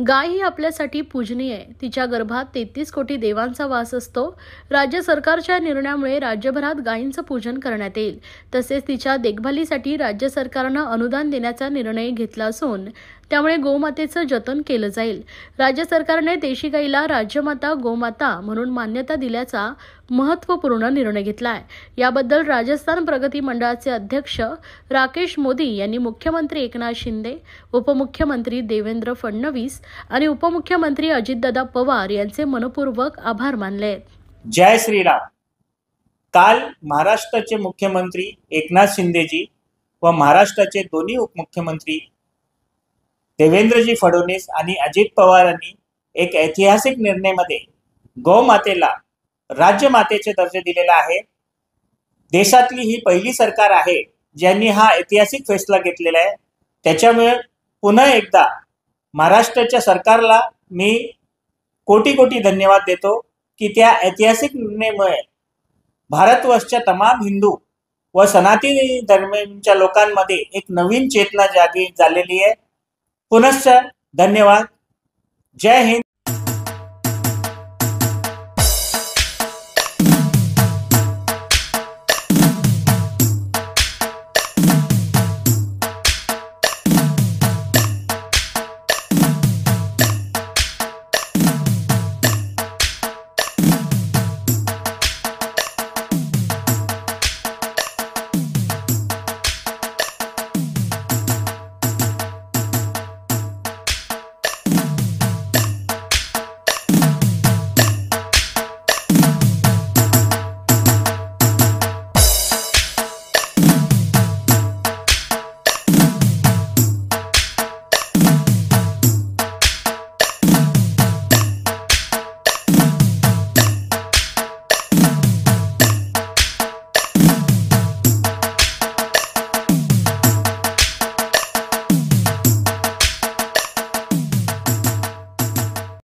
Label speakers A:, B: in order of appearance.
A: गाय ही आपल्यासाठी पूजनीय आहे। तिच्या गर्भात 33 कोटी देवांचा वास असतो। राज्य सरकारच्या निर्णयामुळे राज्यभरात गायींचं पूजन करण्यात येईल। तसेच तिच्या देखभालीसाठी राज्य सरकारनं अनुदान देण्याचा निर्णय घेतला असून त्यामुळे गोमातेचं जतन केलं जाईल। राज्य सरकारने देशी गायीला राज्यमाता गोमाता म्हणून मान्यता दिल्याचा महत्त्वपूर्ण निर्णय घेतला आहे। याबद्दल राजस्थान प्रगती मंडळाचे अध्यक्ष राकेश मोदी यांनी मुख्यमंत्री एकनाथ शिंदे, उपमुख्यमंत्री देवेंद्र फडणवीस आणि उपमुख्यमंत्री अजितदादा पवार यांचे मनपूर्वक आभार मानले।
B: जय श्रीराम। काल महाराष्ट्राचे मुख्यमंत्री एकनाथ शिंदेजी व महाराष्ट्राचे दोन्ही उपमुख्यमंत्री देवेंद्रजी फडणवीस आणि अजित पवार यांनी एक ऐतिहासिक निर्णयामध्ये गौमातेला राज्यमातेचे दर्जा दिलेला आहे। देशातली ही पहिली सरकार आहे ज्यांनी हा ऐतिहासिक फैसला घेतलेला आहे। त्याच्यामुळे पुन्हा एकदा महाराष्ट्राच्या सरकारला मी कोटी कोटी धन्यवाद देतो की त्या ऐतिहासिक निर्णयामुळे भारतवर्षच्या तमाम हिंदू व सनातनी धर्मांच्या लोकांमध्ये एक नवीन चेतना जागी झालेली आहे। पुनश्च धन्यवाद। जय हिंद।